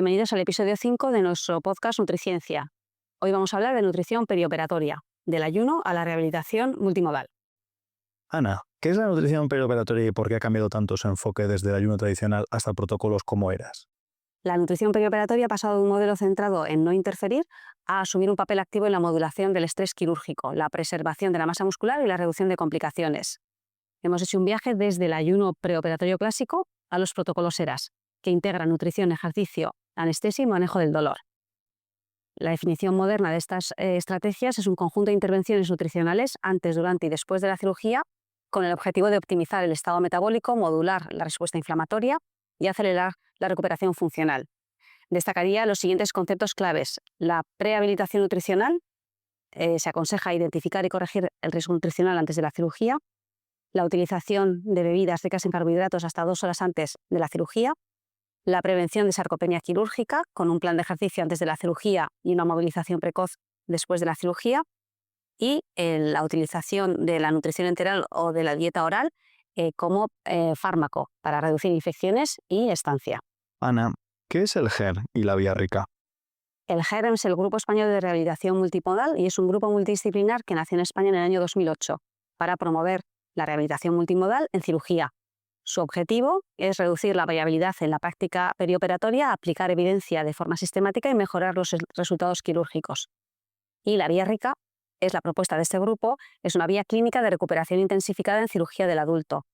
bienvenidos al episodio 5 de nuestro podcast Nutriciencia. Hoy vamos a hablar de nutrición perioperatoria, del ayuno a la rehabilitación multimodal. Ana, ¿qué es la nutrición perioperatoria y por qué ha cambiado tanto su enfoque desde el ayuno tradicional hasta protocolos como ERAS? La nutrición perioperatoria ha pasado de un modelo centrado en no interferir a asumir un papel activo en la modulación del estrés quirúrgico, la preservación de la masa muscular y la reducción de complicaciones. Hemos hecho un viaje desde el ayuno preoperatorio clásico a los protocolos ERAS, que integran nutrición, ejercicio, anestesia y manejo del dolor. La definición moderna de estas estrategias es un conjunto de intervenciones nutricionales antes, durante y después de la cirugía, con el objetivo de optimizar el estado metabólico, modular la respuesta inflamatoria y acelerar la recuperación funcional. Destacaría los siguientes conceptos claves. La prehabilitación nutricional. Se aconseja identificar y corregir el riesgo nutricional antes de la cirugía. La utilización de bebidas ricas en carbohidratos hasta 2 horas antes de la cirugía. La prevención de sarcopenia quirúrgica con un plan de ejercicio antes de la cirugía y una movilización precoz después de la cirugía. Y la utilización de la nutrición enteral o de la dieta oral como fármaco para reducir infecciones y estancia. Ana, ¿qué es el GER y la vía rica? El GERM es el Grupo Español de Rehabilitación Multimodal y es un grupo multidisciplinar que nació en España en el año 2008 para promover la rehabilitación multimodal en cirugía. Su objetivo es reducir la variabilidad en la práctica perioperatoria, aplicar evidencia de forma sistemática y mejorar los resultados quirúrgicos. Y la vía rica es la propuesta de este grupo, es una vía clínica de recuperación intensificada en cirugía del adulto.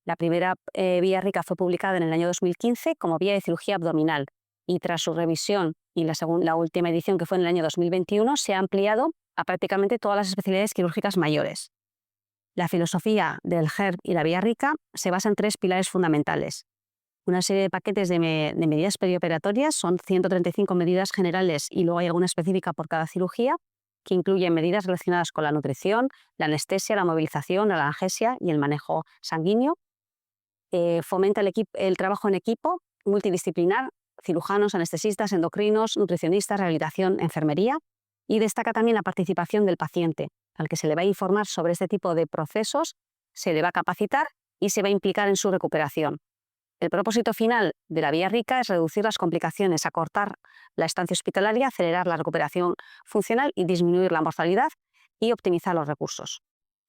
La primera vía rica fue publicada en el año 2015 como vía de cirugía abdominal y tras su revisión y la última edición que fue en el año 2021 se ha ampliado a prácticamente todas las especialidades quirúrgicas mayores. La filosofía del GERB y la vía rica se basa en 3 pilares fundamentales. Una serie de paquetes de medidas perioperatorias, son 135 medidas generales y luego hay alguna específica por cada cirugía, que incluyen medidas relacionadas con la nutrición, la anestesia, la movilización, la analgesia y el manejo sanguíneo. Fomenta el trabajo en equipo multidisciplinar, cirujanos, anestesistas, endocrinos, nutricionistas, rehabilitación, enfermería, y destaca también la participación del paciente, al que se le va a informar sobre este tipo de procesos, se le va a capacitar y se va a implicar en su recuperación. El propósito final de la vía rica es reducir las complicaciones, acortar la estancia hospitalaria, acelerar la recuperación funcional y disminuir la mortalidad y optimizar los recursos.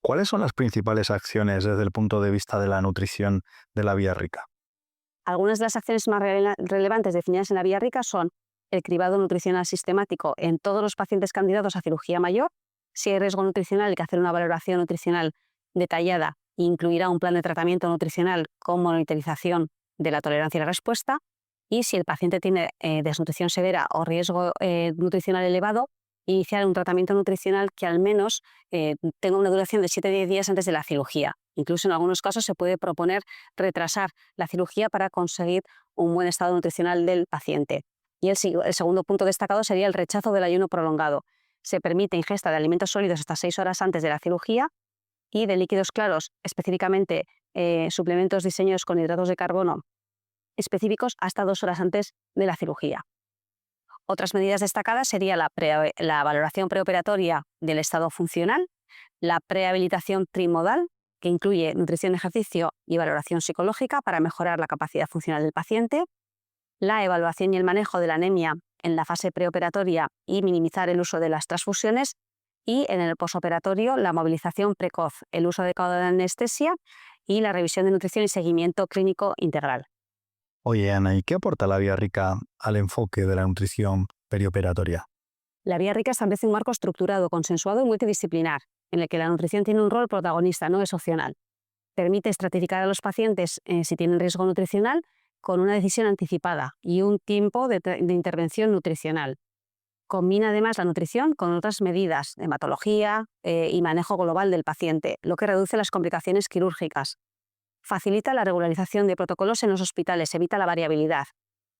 ¿Cuáles son las principales acciones desde el punto de vista de la nutrición de la vía rica? Algunas de las acciones más relevantes definidas en la vía rica son el cribado nutricional sistemático en todos los pacientes candidatos a cirugía mayor. Si hay riesgo nutricional, hay que hacer una valoración nutricional detallada e incluirá un plan de tratamiento nutricional con monitorización de la tolerancia y la respuesta. Y si el paciente tiene desnutrición severa o riesgo nutricional elevado, iniciar un tratamiento nutricional que al menos tenga una duración de 7 a 10 días antes de la cirugía. Incluso en algunos casos se puede proponer retrasar la cirugía para conseguir un buen estado nutricional del paciente. Y el segundo punto destacado sería el rechazo del ayuno prolongado. Se permite ingesta de alimentos sólidos hasta 6 horas antes de la cirugía y de líquidos claros, específicamente suplementos diseñados con hidratos de carbono específicos hasta 2 horas antes de la cirugía. Otras medidas destacadas serían la valoración preoperatoria del estado funcional, la prehabilitación trimodal, que incluye nutrición, ejercicio y valoración psicológica para mejorar la capacidad funcional del paciente, la evaluación y el manejo de la anemia en la fase preoperatoria y minimizar el uso de las transfusiones, y en el posoperatorio la movilización precoz, el uso adecuado de anestesia y la revisión de nutrición y seguimiento clínico integral. Oye, Ana, ¿y qué aporta la vía rica al enfoque de la nutrición perioperatoria? La vía rica establece un marco estructurado, consensuado y multidisciplinar, en el que la nutrición tiene un rol protagonista, no es opcional. Permite estratificar a los pacientes si tienen riesgo nutricional con una decisión anticipada y un tiempo de intervención nutricional. Combina además la nutrición con otras medidas de hematología y manejo global del paciente, lo que reduce las complicaciones quirúrgicas. Facilita la regularización de protocolos en los hospitales, evita la variabilidad.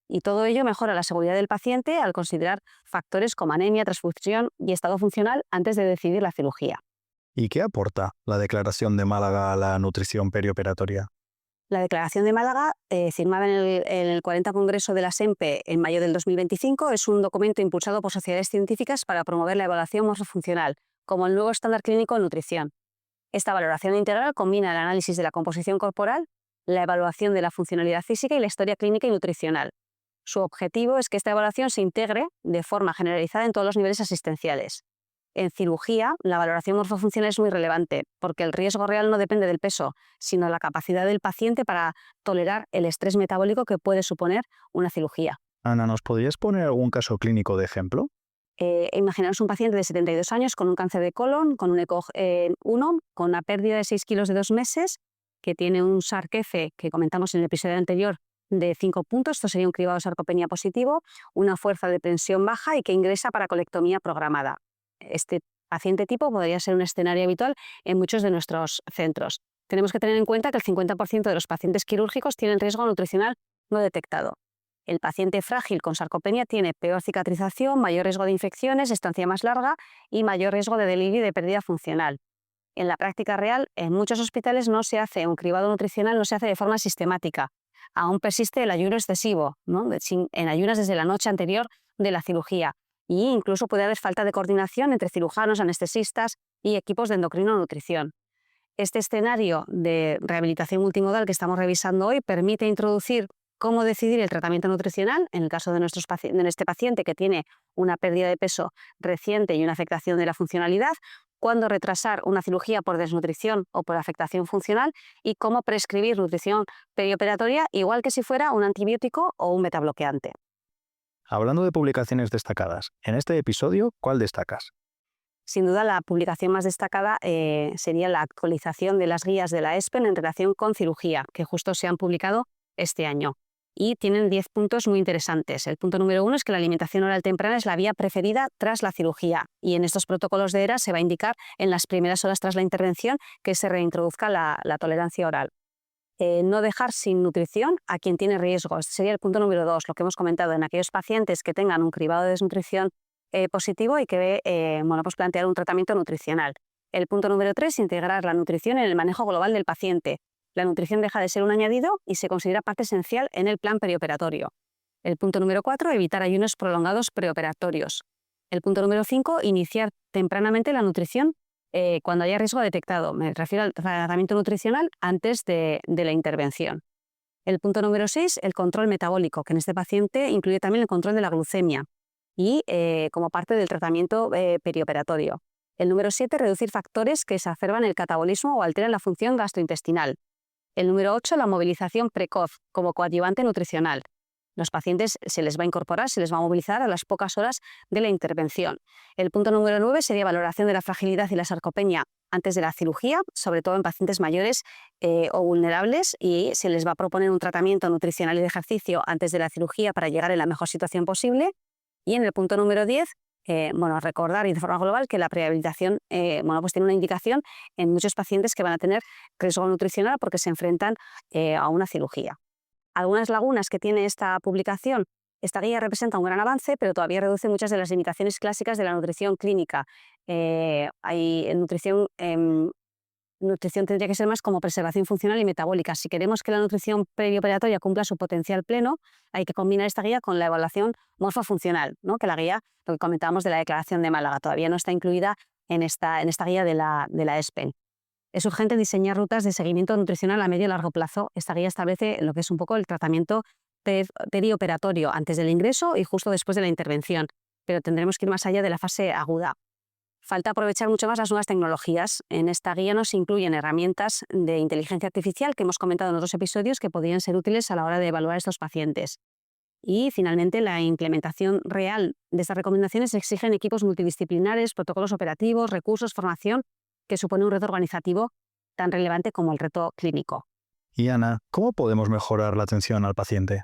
Y todo ello mejora la seguridad del paciente al considerar factores como anemia, transfusión y estado funcional antes de decidir la cirugía. ¿Y qué aporta la Declaración de Málaga a la nutrición perioperatoria? La Declaración de Málaga, firmada en el 40 Congreso de la SEMPE en mayo del 2025, es un documento impulsado por sociedades científicas para promover la evaluación morfofuncional como el nuevo estándar clínico en nutrición. Esta valoración integral combina el análisis de la composición corporal, la evaluación de la funcionalidad física y la historia clínica y nutricional. Su objetivo es que esta evaluación se integre de forma generalizada en todos los niveles asistenciales. En cirugía, la valoración morfofuncional es muy relevante porque el riesgo real no depende del peso, sino de la capacidad del paciente para tolerar el estrés metabólico que puede suponer una cirugía. Ana, ¿nos podrías poner algún caso clínico de ejemplo? Imaginaos un paciente de 72 años con un cáncer de colon, con un ECOG 1, con una pérdida de 6 kilos de 2 meses, que tiene un SARC-F que comentamos en el episodio anterior de 5 puntos, esto sería un cribado de sarcopenia positivo, una fuerza de tensión baja y que ingresa para colectomía programada. Este paciente tipo podría ser un escenario habitual en muchos de nuestros centros. Tenemos que tener en cuenta que el 50% de los pacientes quirúrgicos tienen riesgo nutricional no detectado. El paciente frágil con sarcopenia tiene peor cicatrización, mayor riesgo de infecciones, estancia más larga y mayor riesgo de delirio y de pérdida funcional. En la práctica real, en muchos hospitales no se hace un cribado nutricional, no se hace de forma sistemática. Aún persiste el ayuno excesivo, ¿no? En ayunas desde la noche anterior de la cirugía. Y incluso puede haber falta de coordinación entre cirujanos, anestesistas y equipos de endocrino-nutrición. Este escenario de rehabilitación multimodal que estamos revisando hoy permite introducir cómo decidir el tratamiento nutricional en el caso de este paciente que tiene una pérdida de peso reciente y una afectación de la funcionalidad, cuándo retrasar una cirugía por desnutrición o por afectación funcional y cómo prescribir nutrición perioperatoria igual que si fuera un antibiótico o un betabloqueante. Hablando de publicaciones destacadas, en este episodio, ¿cuál destacas? Sin duda, la publicación más destacada sería la actualización de las guías de la ESPEN en relación con cirugía, que justo se han publicado este año. Y tienen 10 puntos muy interesantes. El punto número 1 es que la alimentación oral temprana es la vía preferida tras la cirugía. Y en estos protocolos de ERA se va a indicar en las primeras horas tras la intervención que se reintroduzca la tolerancia oral. No dejar sin nutrición a quien tiene riesgo. Este sería el punto número 2, lo que hemos comentado, en aquellos pacientes que tengan un cribado de desnutrición positivo y que pues plantear un tratamiento nutricional. El punto número 3, integrar la nutrición en el manejo global del paciente. La nutrición deja de ser un añadido y se considera parte esencial en el plan perioperatorio. El punto número 4, evitar ayunos prolongados preoperatorios. El punto número 5, iniciar tempranamente la nutrición cuando haya riesgo detectado. Me refiero al tratamiento nutricional antes de la intervención. El punto número 6, el control metabólico, que en este paciente incluye también el control de la glucemia y como parte del tratamiento perioperatorio. El número 7, reducir factores que exacerban el catabolismo o alteran la función gastrointestinal. El número 8, la movilización precoz como coadyuvante nutricional. Los pacientes se les va a incorporar, se les va a movilizar a las pocas horas de la intervención. El punto número 9 sería valoración de la fragilidad y la sarcopenia antes de la cirugía, sobre todo en pacientes mayores o vulnerables, y se les va a proponer un tratamiento nutricional y de ejercicio antes de la cirugía para llegar en la mejor situación posible. Y en el punto número 10, recordar y de forma global que la prehabilitación pues tiene una indicación en muchos pacientes que van a tener riesgo nutricional porque se enfrentan a una cirugía. Algunas lagunas que tiene esta publicación: esta guía representa un gran avance, pero todavía reduce muchas de las limitaciones clásicas de la nutrición clínica. Nutrición tendría que ser más como preservación funcional y metabólica. Si queremos que la nutrición perioperatoria cumpla su potencial pleno, hay que combinar esta guía con la evaluación morfofuncional, ¿no? Que la guía, lo que comentábamos de la Declaración de Málaga, todavía no está incluida en esta guía de la ESPEN. Es urgente diseñar rutas de seguimiento nutricional a medio y largo plazo. Esta guía establece lo que es un poco el tratamiento perioperatorio antes del ingreso y justo después de la intervención, pero tendremos que ir más allá de la fase aguda. Falta aprovechar mucho más las nuevas tecnologías. En esta guía nos incluyen herramientas de inteligencia artificial que hemos comentado en otros episodios que podrían ser útiles a la hora de evaluar a estos pacientes. Y finalmente, la implementación real de estas recomendaciones exigen equipos multidisciplinares, protocolos operativos, recursos, formación, que supone un reto organizativo tan relevante como el reto clínico. Y Ana, ¿cómo podemos mejorar la atención al paciente?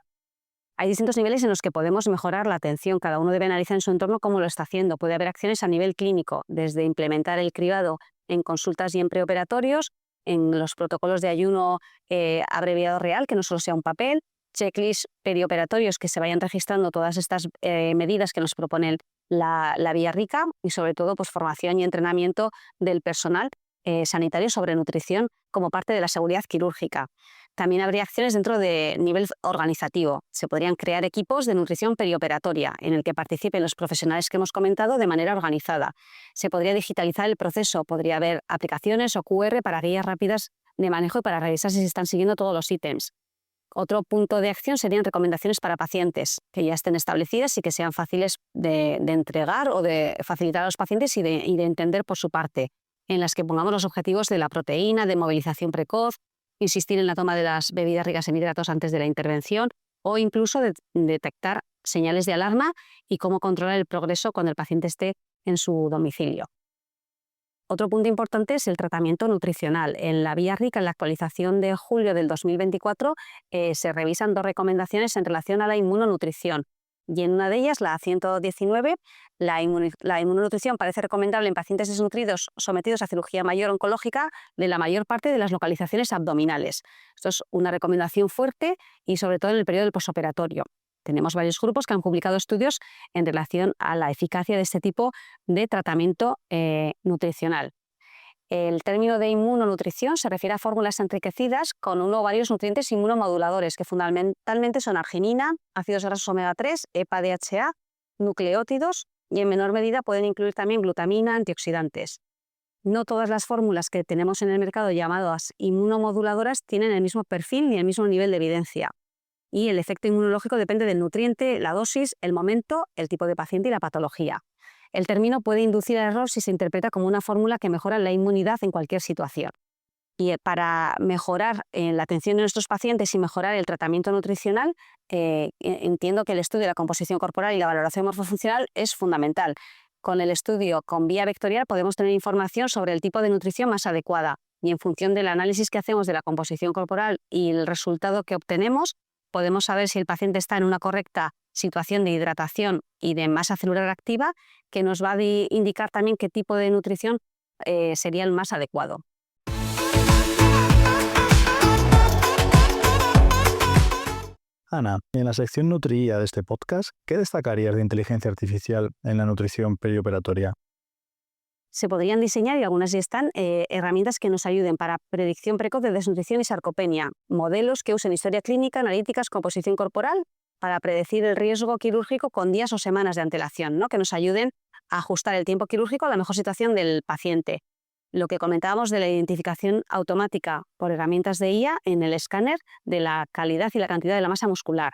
Hay distintos niveles en los que podemos mejorar la atención. Cada uno debe analizar en su entorno cómo lo está haciendo. Puede haber acciones a nivel clínico, desde implementar el cribado en consultas y en preoperatorios, en los protocolos de ayuno abreviado real, que no solo sea un papel, checklists perioperatorios que se vayan registrando todas estas medidas que nos propone la Vía Rica y sobre todo pues, formación y entrenamiento del personal sanitario sobre nutrición como parte de la seguridad quirúrgica. También habría acciones dentro de nivel organizativo. Se podrían crear equipos de nutrición perioperatoria en el que participen los profesionales que hemos comentado de manera organizada. Se podría digitalizar el proceso, podría haber aplicaciones o QR para guías rápidas de manejo y para revisar si se están siguiendo todos los ítems. Otro punto de acción serían recomendaciones para pacientes que ya estén establecidas y que sean fáciles de entregar o de facilitar a los pacientes y de entender por su parte, en las que pongamos los objetivos de la proteína, de movilización precoz, insistir en la toma de las bebidas ricas en hidratos antes de la intervención o incluso detectar señales de alarma y cómo controlar el progreso cuando el paciente esté en su domicilio. Otro punto importante es el tratamiento nutricional. En la Guía Rica, en la actualización de julio del 2024, se revisan 2 recomendaciones en relación a la inmunonutrición. Y en una de ellas, la 119, la inmunonutrición parece recomendable en pacientes desnutridos sometidos a cirugía mayor oncológica de la mayor parte de las localizaciones abdominales. Esto es una recomendación fuerte y sobre todo en el periodo del posoperatorio. Tenemos varios grupos que han publicado estudios en relación a la eficacia de este tipo de tratamiento nutricional. El término de inmunonutrición se refiere a fórmulas enriquecidas con uno o varios nutrientes inmunomoduladores, que fundamentalmente son arginina, ácidos grasos omega 3, EPA-DHA, nucleótidos y en menor medida pueden incluir también glutamina, antioxidantes. No todas las fórmulas que tenemos en el mercado llamadas inmunomoduladoras tienen el mismo perfil ni el mismo nivel de evidencia. Y el efecto inmunológico depende del nutriente, la dosis, el momento, el tipo de paciente y la patología. El término puede inducir al error si se interpreta como una fórmula que mejora la inmunidad en cualquier situación. Y para mejorar la atención de nuestros pacientes y mejorar el tratamiento nutricional, entiendo que el estudio de la composición corporal y la valoración morfofuncional es fundamental. Con el estudio con vía vectorial podemos tener información sobre el tipo de nutrición más adecuada y en función del análisis que hacemos de la composición corporal y el resultado que obtenemos, podemos saber si el paciente está en una correcta situación de hidratación y de masa celular activa, que nos va a indicar también qué tipo de nutrición sería el más adecuado. Ana, en la sección Nutriía de este podcast, ¿qué destacarías de inteligencia artificial en la nutrición perioperatoria? Se podrían diseñar, y algunas ya están, herramientas que nos ayuden para predicción precoz de desnutrición y sarcopenia, modelos que usen historia clínica, analíticas, composición corporal, para predecir el riesgo quirúrgico con días o semanas de antelación, ¿no? Que nos ayuden a ajustar el tiempo quirúrgico a la mejor situación del paciente. Lo que comentábamos de la identificación automática por herramientas de IA en el escáner de la calidad y la cantidad de la masa muscular.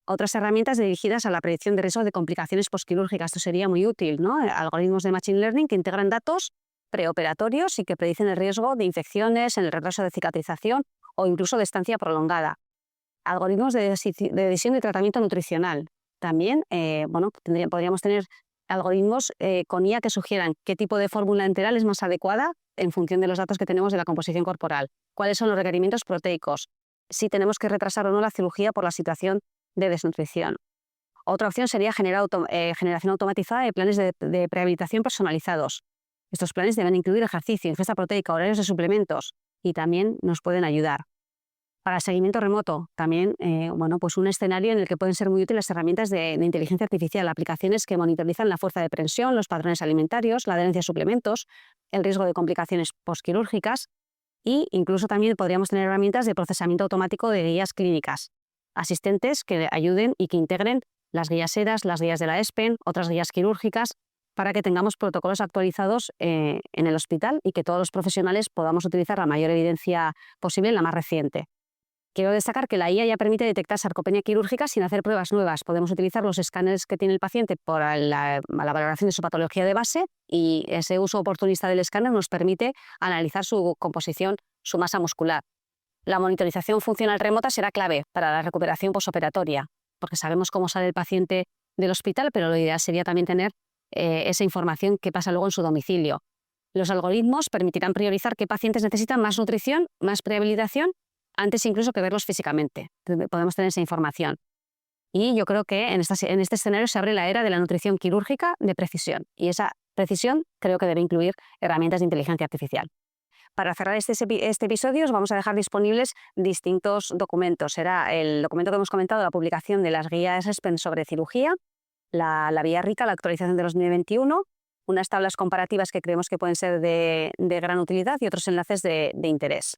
Otras herramientas dirigidas a la predicción de riesgo de complicaciones posquirúrgicas. Esto sería muy útil, ¿no? Algoritmos de Machine Learning que integran datos preoperatorios y que predicen el riesgo de infecciones, en el retraso de cicatrización o incluso de estancia prolongada. Algoritmos de decisión y tratamiento nutricional. También podríamos tener algoritmos con IA que sugieran qué tipo de fórmula enteral es más adecuada en función de los datos que tenemos de la composición corporal, cuáles son los requerimientos proteicos, si tenemos que retrasar o no la cirugía por la situación de desnutrición. Otra opción sería generación automatizada de planes de prehabilitación personalizados. Estos planes deben incluir ejercicio, ingesta proteica, horarios de suplementos y también nos pueden ayudar. Para seguimiento remoto, también un escenario en el que pueden ser muy útiles las herramientas de inteligencia artificial, aplicaciones que monitorizan la fuerza de presión, los patrones alimentarios, la adherencia a suplementos, el riesgo de complicaciones postquirúrgicas e incluso también podríamos tener herramientas de procesamiento automático de guías clínicas, asistentes que ayuden y que integren las guías ERAS, las guías de la ESPEN, otras guías quirúrgicas, para que tengamos protocolos actualizados en el hospital y que todos los profesionales podamos utilizar la mayor evidencia posible, la más reciente. Quiero destacar que la IA ya permite detectar sarcopenia quirúrgica sin hacer pruebas nuevas. Podemos utilizar los escáneres que tiene el paciente para la valoración de su patología de base y ese uso oportunista del escáner nos permite analizar su composición, su masa muscular. La monitorización funcional remota será clave para la recuperación posoperatoria, porque sabemos cómo sale el paciente del hospital, pero lo ideal sería también tener esa información que pasa luego en su domicilio. Los algoritmos permitirán priorizar qué pacientes necesitan más nutrición, más prehabilitación, antes incluso que verlos físicamente. Podemos tener esa información. Y yo creo que en este escenario se abre la era de la nutrición quirúrgica de precisión. Y esa precisión creo que debe incluir herramientas de inteligencia artificial. Para cerrar este episodio os vamos a dejar disponibles distintos documentos. Será el documento que hemos comentado, la publicación de las guías ESPEN sobre cirugía, la Guía Rica, la actualización de 2021, unas tablas comparativas que creemos que pueden ser de gran utilidad y otros enlaces de interés.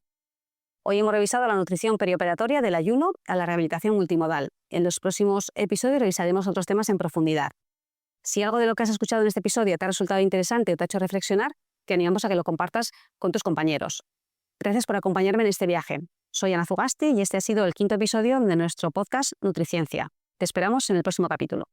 Hoy hemos revisado la nutrición perioperatoria del ayuno a la rehabilitación multimodal. En los próximos episodios revisaremos otros temas en profundidad. Si algo de lo que has escuchado en este episodio te ha resultado interesante o te ha hecho reflexionar, te animamos a que lo compartas con tus compañeros. Gracias por acompañarme en este viaje. Soy Ana Zugasti y este ha sido el 5.º episodio de nuestro podcast Nutriciencia. Te esperamos en el próximo capítulo.